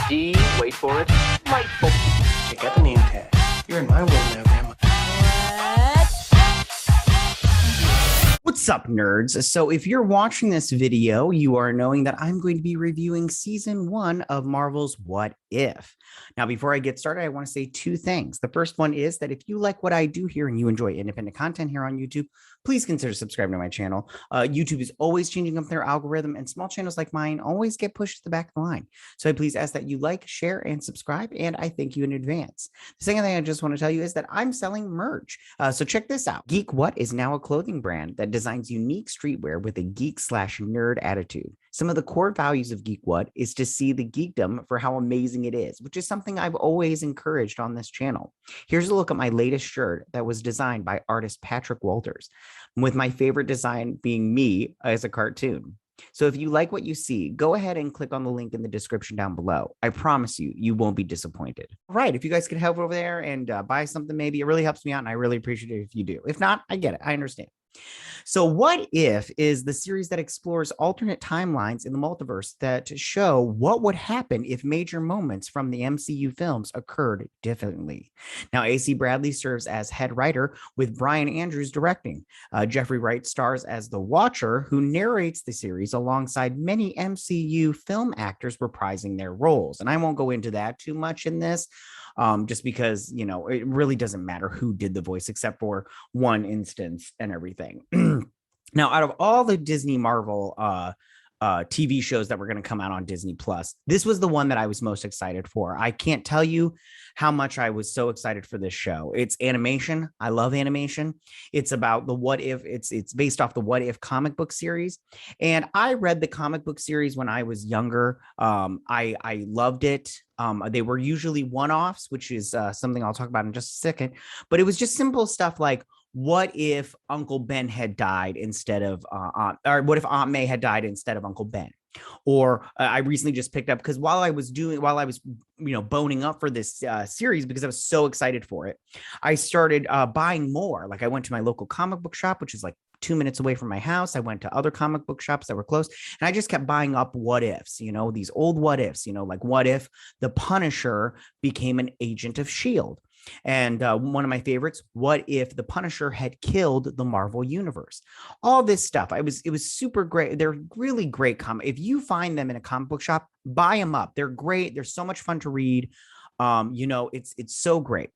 D, wait for it, delightful. Check out the name tag. You're in my world now, Grandma. What's up, nerds? So if you're watching this video, you are knowing that I'm going to be reviewing season 1 of Marvel's What If. Now, before I get started, I want to say two things. The first one is that if you like what I do here and you enjoy independent content here on YouTube, please consider subscribing to my channel. YouTube is always changing up their algorithm, and small channels like mine always get pushed to the back of the line. So I please ask that you like, share, and subscribe, and I thank you in advance. The second thing I just want to tell you is that I'm selling merch. So check this out. Geek What is now a clothing brand that designs unique streetwear with a geek/nerd attitude. Some of the core values of Geek What is to see the geekdom for how amazing it is, which is something I've always encouraged on this channel. Here's a look at my latest shirt that was designed by artist Patrick Walters, with my favorite design being me as a cartoon. So if you like what you see, go ahead and click on the link in the description down below. I promise you, you won't be disappointed. All right, if you guys could help over there and buy something, maybe it really helps me out, and I really appreciate it if you do. If not, I get it. I understand. So What If is the series that explores alternate timelines in the multiverse that show what would happen if major moments from the MCU films occurred differently. Now, AC Bradley serves as head writer, with Brian Andrews directing. Jeffrey Wright stars as the Watcher, who narrates the series alongside many MCU film actors reprising their roles. And I won't go into that too much in this, just because, you know, it really doesn't matter who did the voice except for one instance and everything. Now, out of all the Disney Marvel TV shows that were going to come out on Disney Plus, this was the one that I was most excited for. I can't tell you how much I was so excited for this show. It's animation. I love animation. It's about the What If. It's based off the What If comic book series, and I read the comic book series when I was younger. I loved it. They were usually one-offs, which is something I'll talk about in just a second. But it was just simple stuff like, what if Uncle Ben had died instead of, or what if Aunt May had died instead of Uncle Ben? Or I recently just picked up, because while I was boning up for this series, because I was so excited for it, I started buying more. Like, I went to my local comic book shop, which is like 2 minutes away from my house. I went to other comic book shops that were close, and I just kept buying up what ifs, these old what ifs, like what if the Punisher became an agent of S.H.I.E.L.D.? And one of my favorites, what if the Punisher had killed the Marvel Universe? All this stuff. It was super great. They're really great comic. If you find them in a comic book shop, buy them up. They're great. They're so much fun to read. It's so great.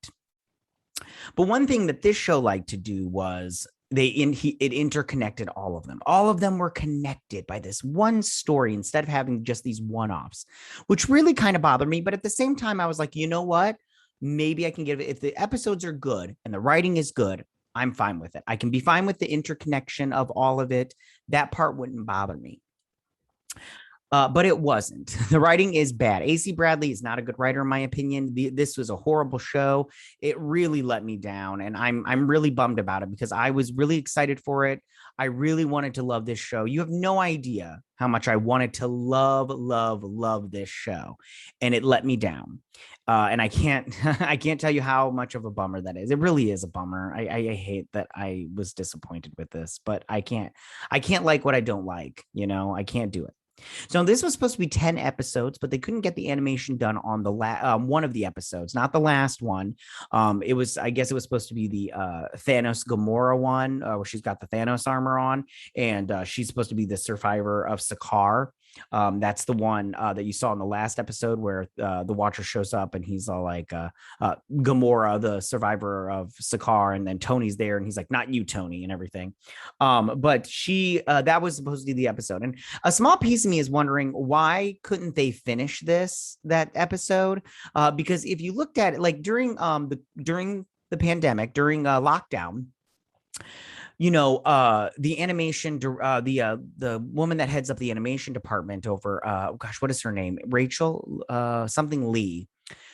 But one thing that this show liked to do was it interconnected all of them. All of them were connected by this one story instead of having just these one-offs, which really kind of bothered me. But at the same time, I was like, you know what? Maybe I can give it, if the episodes are good and the writing is good, I'm fine with it. I can be fine with the interconnection of all of it. That part wouldn't bother me. But it wasn't. The writing is bad. AC Bradley is not a good writer, in my opinion. This was a horrible show. It really let me down, and I'm really bummed about it, because I was really excited for it. I really wanted to love this show. You have no idea how much I wanted to love this show, and it let me down. And I can't tell you how much of a bummer that is. It really is a bummer. I hate that I was disappointed with this, but I can't like what I don't like. I can't do it. So this was supposed to be 10 episodes, but they couldn't get the animation done on the one of the episodes, not the last one. I guess it was supposed to be the Thanos Gamora one, where she's got the Thanos armor on, and she's supposed to be the survivor of Sakaar. That's the one that you saw in the last episode, where the Watcher shows up and he's all like, Gamora, the survivor of Sakaar, and then Tony's there and he's like, not you, Tony, and everything. But she that was supposed to be the episode, and a small piece of me is wondering, why couldn't they finish that episode? Because if you looked at it, like during the pandemic, during lockdown, the animation, the woman that heads up the animation department over, what is her name? Rachel, something Lee.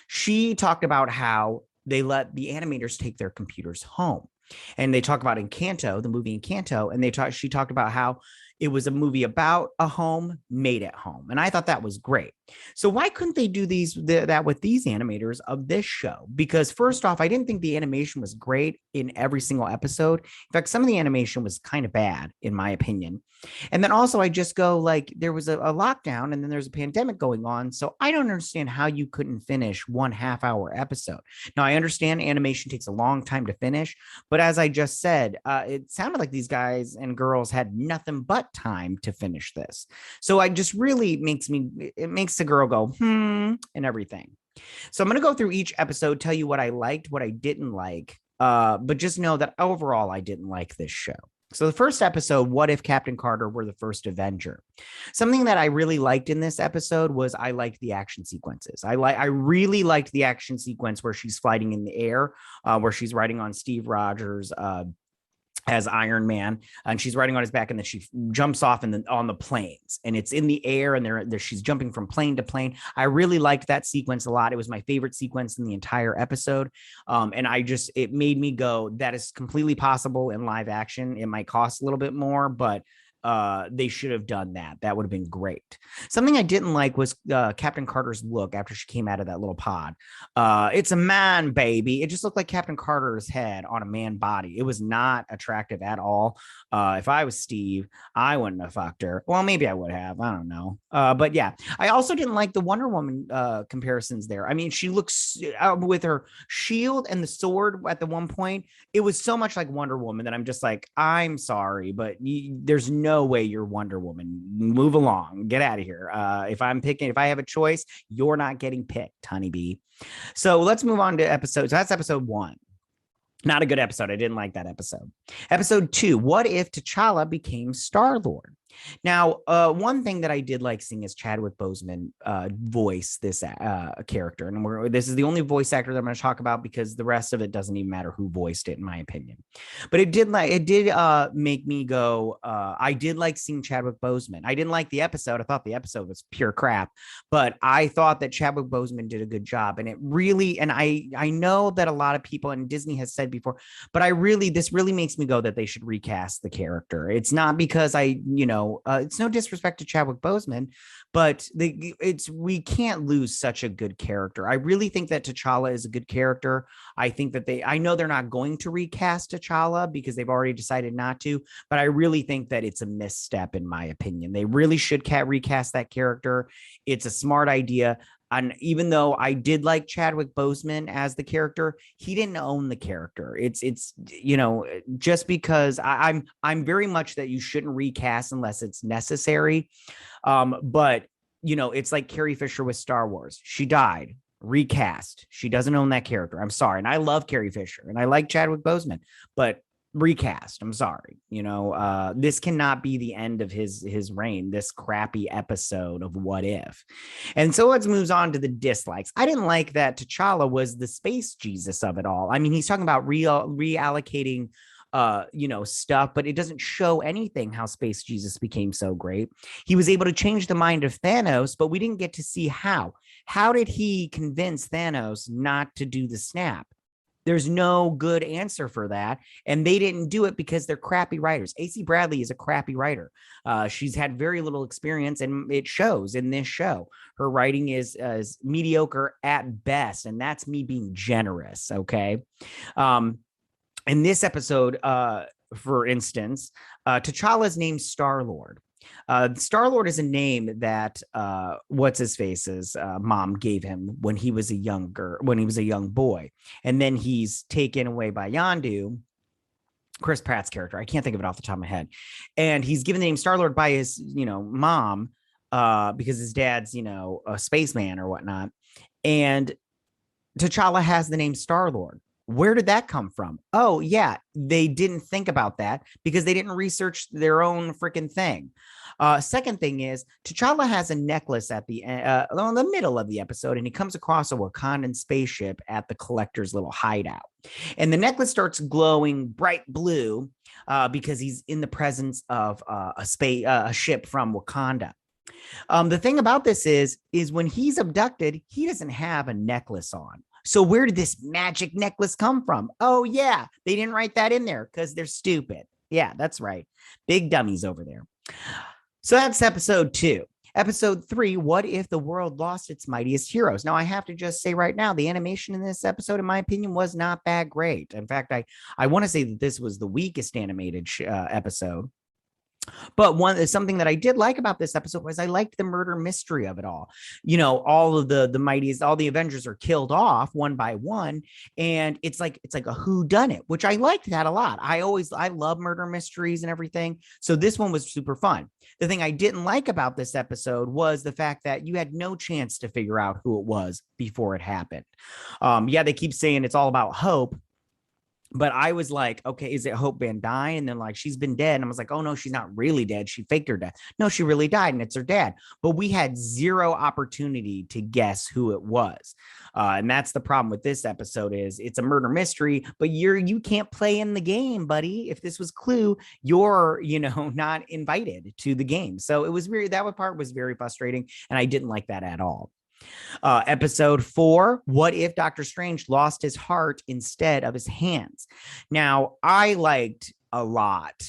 She talked about how they let the animators take their computers home. And they talk about Encanto, the movie Encanto, and she talked about how It was a movie about a home made at home. And I thought that was great. So why couldn't they do that with these animators of this show? Because first off, I didn't think the animation was great in every single episode. In fact, some of the animation was kind of bad, in my opinion. And then also, I just go like, there was a lockdown and then there's a pandemic going on. So I don't understand how you couldn't finish 1.5 hour episode. Now, I understand animation takes a long time to finish, but as I just said, it sounded like these guys and girls had nothing but time to finish this. So I just really makes the girl go, and everything. So I'm going to go through each episode, tell you what I liked, what I didn't like, but just know that overall, I didn't like this show. So the first episode, what if Captain Carter were the first Avenger? Something that I really liked in this episode was I liked the action sequences. I really liked the action sequence where she's fighting in the air, where she's riding on Steve Rogers, as Iron Man, and she's riding on his back, and then she jumps off on the planes, and it's in the air, and she's jumping from plane to plane. I really liked that sequence a lot. It was my favorite sequence in the entire episode, and it made me go, that is completely possible in live action. It might cost a little bit more, but they should have done that. That would have been great. Something I didn't like was Captain Carter's look after she came out of that little pod. It's a man, baby. It just looked like Captain Carter's head on a man body. It was not attractive at all. If I was Steve, I wouldn't have fucked her. Well, maybe I would have. I don't know. But yeah, I also didn't like the Wonder Woman comparisons there. I mean, she looks with her shield and the sword at the one point. It was so much like Wonder Woman that I'm just like, I'm sorry, but there's no way you're Wonder Woman. Move along, get out of here. If I have a choice, you're not getting picked, honeybee. So let's move on to episode. So that's episode 1. Not a good episode. I didn't like that episode. Episode 2, what if T'Challa became Star-Lord? Now, one thing that I did like seeing is Chadwick Boseman voice this character. And this is the only voice actor that I'm going to talk about because the rest of it doesn't even matter who voiced it, in my opinion. But it did make me go, I did like seeing Chadwick Boseman. I didn't like the episode. I thought the episode was pure crap, but I thought that Chadwick Boseman did a good job. And it really, and I know that a lot of people, and Disney has said before, but this really makes me go that they should recast the character. It's not because it's no disrespect to Chadwick Boseman, but we can't lose such a good character. I really think that T'Challa is a good character. I think that I know they're not going to recast T'Challa because they've already decided not to, but I really think that it's a misstep in my opinion. They really should recast that character. It's a smart idea. And even though I did like Chadwick Boseman as the character, he didn't own the character. It's just because I'm very much that you shouldn't recast unless it's necessary. But it's like Carrie Fisher with Star Wars. She died, recast. She doesn't own that character. I'm sorry. And I love Carrie Fisher and I like Chadwick Boseman, but recast. I'm sorry. This cannot be the end of his reign, this crappy episode of What If. And so let's move on to the dislikes. I didn't like that T'Challa was the space Jesus of it all. I mean, he's talking about reallocating stuff, but it doesn't show anything how Space Jesus became so great. He was able to change the mind of Thanos, but we didn't get to see how. How did he convince Thanos not to do the snap? There's no good answer for that. And they didn't do it because they're crappy writers. AC Bradley is a crappy writer. She's had very little experience, and it shows in this show. Her writing is mediocre at best, and that's me being generous, okay? In this episode, for instance, T'Challa's named Star-Lord. Star-Lord is a name that what's his face's mom gave him when he was a young boy, and then he's taken away by Yondu, Chris Pratt's character. I can't think of it off the top of my head, and he's given the name Star-Lord by his mom because his dad's a spaceman or whatnot, and T'Challa has the name Star-Lord. Where did that come from? Oh, yeah, they didn't think about that because they didn't research their own freaking thing. Second thing is T'Challa has a necklace at the middle of the episode, and he comes across a Wakandan spaceship at the Collector's little hideout. And the necklace starts glowing bright blue because he's in the presence of a ship from Wakanda. The thing about this is when he's abducted, he doesn't have a necklace on. So where did this magic necklace come from? Oh, yeah, they didn't write that in there because they're stupid. Yeah, that's right. Big dummies over there. So that's episode 2. Episode 3, what if the world lost its mightiest heroes? Now, I have to just say right now, the animation in this episode, in my opinion, was not that great. In fact, I want to say that this was the weakest animated episode. But something that I did like about this episode was I liked the murder mystery of it all. All of the mighties, all the Avengers are killed off one by one, and it's like a who done it, which I liked that a lot. I love murder mysteries and everything. So this one was super fun. The thing I didn't like about this episode was the fact that you had no chance to figure out who it was before it happened. Yeah, they keep saying it's all about Hope. But I was like, okay, is it Hope Van Dyne? And then like, she's been dead. And I was like, oh no, she's not really dead. She faked her death. No, she really died and it's her dad. But we had zero opportunity to guess who it was. And that's the problem with this episode is it's a murder mystery, but you can't play in the game, buddy. If this was Clue, you're, not invited to the game. So it was that part was very frustrating. And I didn't like that at all. Episode 4, what if Doctor Strange lost his heart instead of his hands? Now, I liked a lot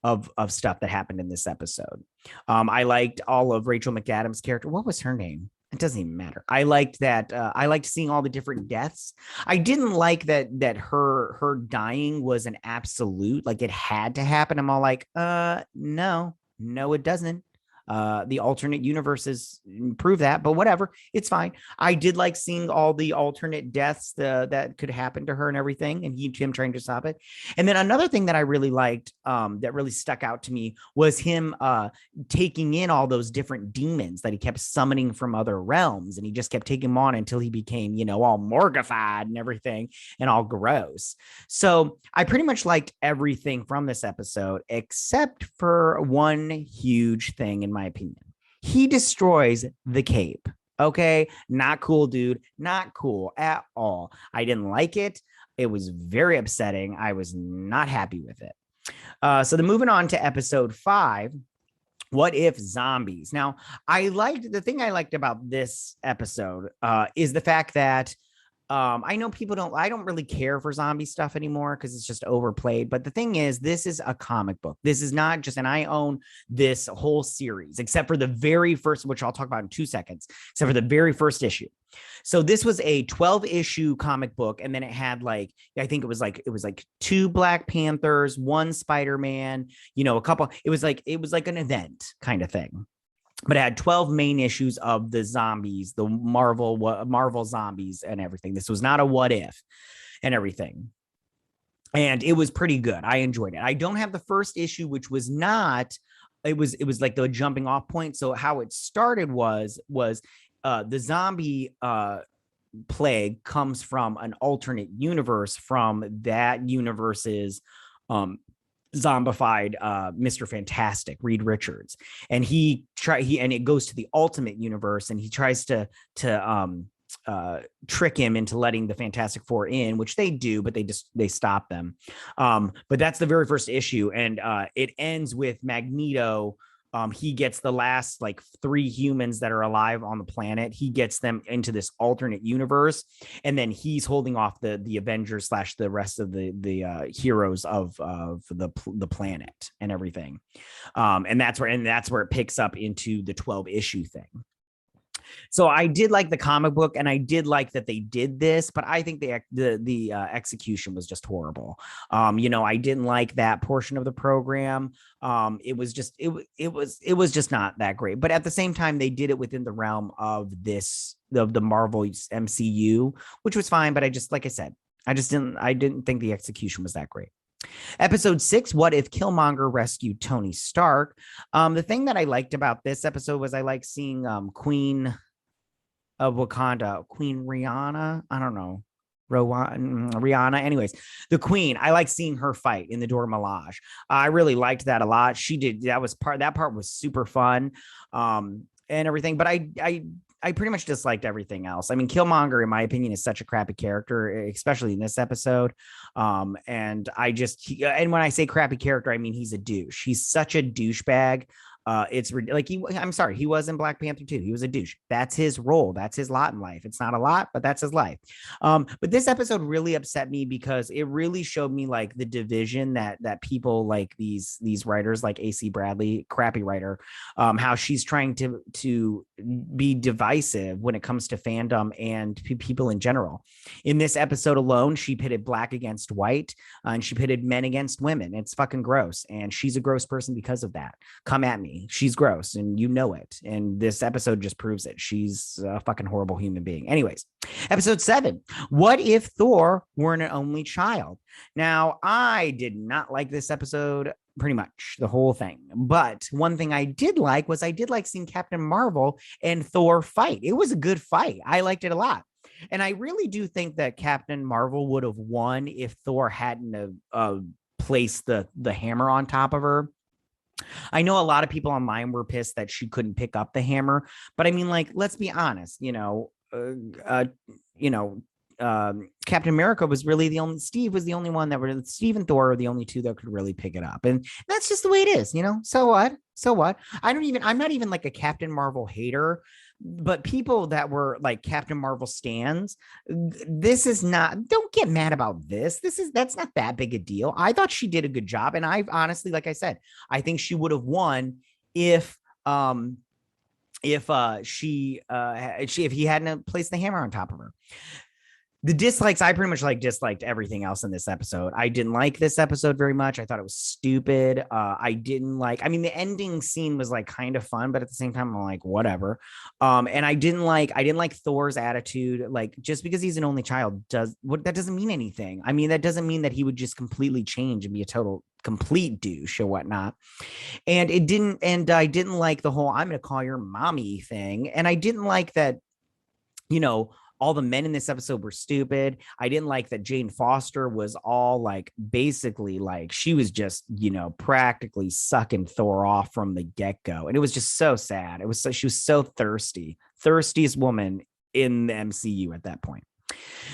of stuff that happened in this episode. I liked all of Rachel McAdams' character. What was her name? It doesn't even matter. I liked that. I liked seeing all the different deaths. I didn't like that her dying was an absolute, like it had to happen. I'm all like, no, it doesn't. The alternate universes prove that, but whatever, it's fine. I did like seeing all the alternate deaths that could happen to her and everything, and him trying to stop it. And then another thing that I really liked, that really stuck out to me, was him taking in all those different demons that he kept summoning from other realms, and he just kept taking them on until he became, all morgified and everything, and all gross. So I pretty much liked everything from this episode, except for one huge thing in my opinion. He destroys the cape. Okay, not cool, dude. Not cool at all. I didn't like it. It was very upsetting. I was not happy with it. So then moving on to episode 5, what if zombies? Now, the thing I liked about this episode is the fact that I know I don't really care for zombie stuff anymore because it's just overplayed. But the thing is, this is a comic book. This is not just, and I own this whole series, except for the very first, which I'll talk about in 2 seconds, except for the very first issue. So this was a 12-issue comic book. And then it had I think it was like 2 Black Panthers, 1 Spider-Man, a couple, it was like an event kind of thing. But it had 12 main issues of the zombies, the Marvel zombies and everything. This was not a what if and everything. And it was pretty good. I enjoyed it. I don't have the first issue, which was not, it was like the jumping off point. So how it started was the zombie plague comes from an alternate universe from that universe's zombified Mr. Fantastic, Reed Richards, and and it goes to the Ultimate Universe, and he tries to trick him into letting the Fantastic Four in, which they do, but they stop them. But that's the very first issue, and it ends with Magneto. He gets the last 3 humans that are alive on the planet. He gets them into this alternate universe, and then he's holding off the Avengers / the rest of the heroes of the planet and everything. And that's where it picks up into the 12-issue thing. So I did like the comic book, and I did like that they did this, but I think the execution was just horrible. I didn't like that portion of the program. It was just not that great. But at the same time, they did it within the realm of the Marvel MCU, which was fine. But I didn't think the execution was that great. Episode 6, what if Killmonger rescued Tony Stark? The thing that I liked about this episode was I liked seeing Queen of Wakanda, Queen Rihanna. I don't know. Rihanna. Anyways, the Queen. I like seeing her fight in the Dora Milaje. I really liked that a lot. That part was super fun. And everything. But I pretty much disliked everything else. I mean, Killmonger, in my opinion, is such a crappy character, especially in this episode. And when I say crappy character, I mean, he's a douche. He's such a douchebag. It's like I'm sorry, he was in Black Panther too. He was a douche. That's his role. That's his lot in life. It's not a lot, but that's his life. But this episode really upset me because it really showed me like the division that people like these writers like AC Bradley, crappy writer, how she's trying to be divisive when it comes to fandom and people in general. In this episode alone, she pitted black against white, and she pitted men against women. It's fucking gross, and she's a gross person because of that. Come at me. She's gross and you know it. And this episode just proves it. She's a fucking horrible human being. Anyways, episode 7. What if Thor were an only child? Now, I did not like this episode pretty much the whole thing. But one thing I did like was I did like seeing Captain Marvel and Thor fight. It was a good fight. I liked it a lot. And I really do think that Captain Marvel would have won if Thor hadn't placed the hammer on top of her. I know a lot of people online were pissed that she couldn't pick up the hammer, but I mean, like, let's be honest, Captain America was really Steve was the only one Steve and Thor are the only two that could really pick it up. And that's just the way it is, so what? I'm not even like a Captain Marvel hater, but people that were like Captain Marvel stans, don't get mad about this. That's not that big a deal. I thought she did a good job. And I honestly, like I said, I think she would have won if he hadn't placed the hammer on top of her. The dislikes, I pretty much disliked everything else in this episode. I didn't like this episode very much. I thought it was stupid. The ending scene was like kind of fun, but at the same time, I'm like, whatever. And I didn't like Thor's attitude. Like, just because he's an only child that doesn't mean anything. I mean, that doesn't mean that he would just completely change and be a complete douche or whatnot. And I didn't like the whole, I'm going to call your mommy thing. And I didn't like that, all the men in this episode were stupid. I didn't like that Jane Foster was all like, basically like she was just, practically sucking Thor off from the get-go. And it was just so sad. She was so thirstiest woman in the MCU at that point.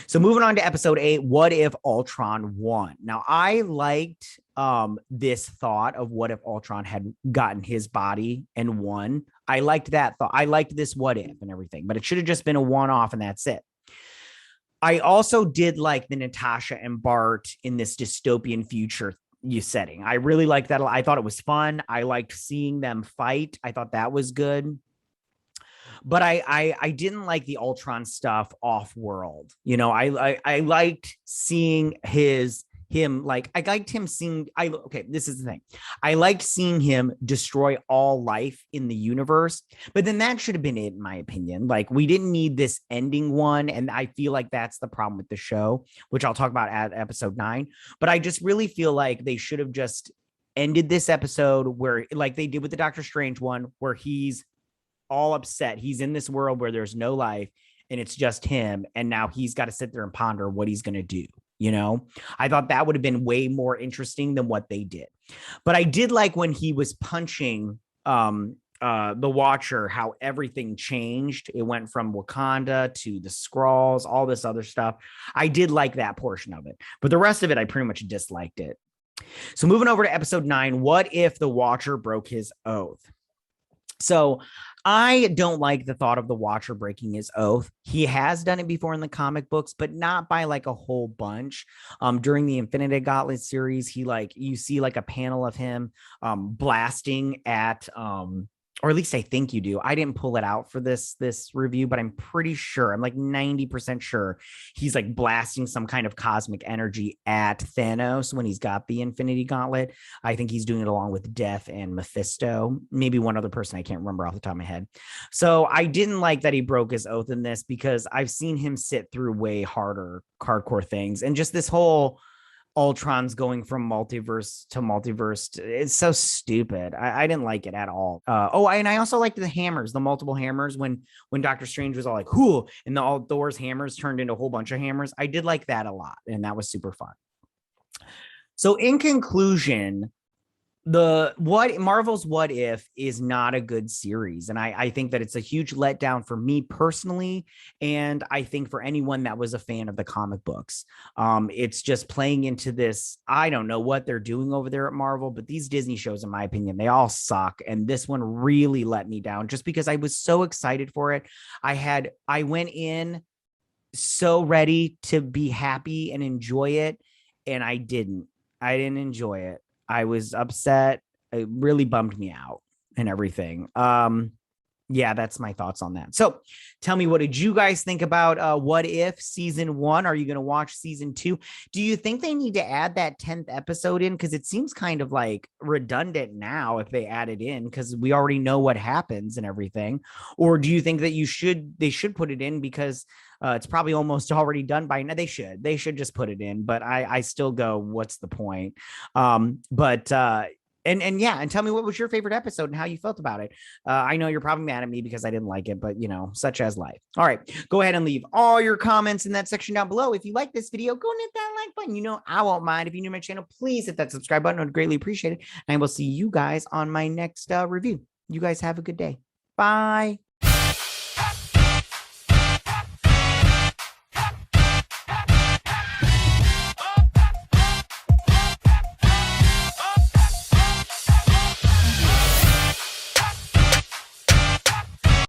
So moving on to episode 8, what if Ultron won? Now, I liked this thought of what if Ultron had gotten his body and won. I liked that thought. I liked this what if and everything, but it should have just been a one-off and that's it. I also did like the Natasha and Bart in this dystopian future setting. I really liked that. I thought it was fun. I liked seeing them fight. I thought that was good. But I didn't like the Ultron stuff off world. I liked seeing this is the thing. I liked seeing him destroy all life in the universe, but then that should have been it, in my opinion. Like, we didn't need this ending one. And I feel like that's the problem with the show, which I'll talk about at episode 9. But I just really feel like they should have just ended this episode where, like they did with the Doctor Strange one, where he's all upset. He's in this world where there's no life and it's just him. And now he's got to sit there and ponder what he's going to do. I thought that would have been way more interesting than what they did. But I did like when he was punching the Watcher, how everything changed. It went from Wakanda to the Skrulls, all this other stuff. I did like that portion of it, but the rest of it, I pretty much disliked it. So moving over to episode 9, what if the Watcher broke his oath? So I don't like the thought of the Watcher breaking his oath. He has done it before in the comic books, but not by like a whole bunch. During the Infinity Gauntlet series, you see like a panel of him blasting at or at least I think you do. I didn't pull it out for this review, but I'm pretty sure, I'm like 90% sure he's like blasting some kind of cosmic energy at Thanos when he's got the Infinity Gauntlet. I think he's doing it along with Death and Mephisto, maybe one other person I can't remember off the top of my head. So I didn't like that he broke his oath in this, because I've seen him sit through way hardcore things, and just this whole Ultron's going from multiverse to multiverse. It's so stupid. I didn't like it at all. And I also liked the multiple hammers when Doctor Strange was all like, "Cool," and all Thor's hammers turned into a whole bunch of hammers. I did like that a lot, and that was super fun. So in conclusion, the what Marvel's What If is not a good series. And I think that it's a huge letdown for me personally. And I think for anyone that was a fan of the comic books, it's just playing into this. I don't know what they're doing over there at Marvel, but these Disney shows, in my opinion, they all suck. And this one really let me down just because I was so excited for it. I went in so ready to be happy and enjoy it, and I didn't enjoy it. I was upset. It really bummed me out and everything. Yeah, that's my thoughts on that. So tell me, what did you guys think about What If season 1? Are you going to watch season 2? Do you think they need to add that 10th episode in? Because it seems kind of like redundant now if they add it in, because we already know what happens and everything. Or do you think that they should put it in because it's probably almost already done by now? They should just put it in, but I still go, what's the point? But and yeah, and tell me, what was your favorite episode and how you felt about it. I know you're probably mad at me because I didn't like it, but such as life. All right, go ahead and leave all your comments in that section down below. If you like this video, go and hit that like button. I won't mind. If you're new to my channel, please hit that subscribe button. I'd greatly appreciate it. And I will see you guys on my next review. You guys have a good day. Bye.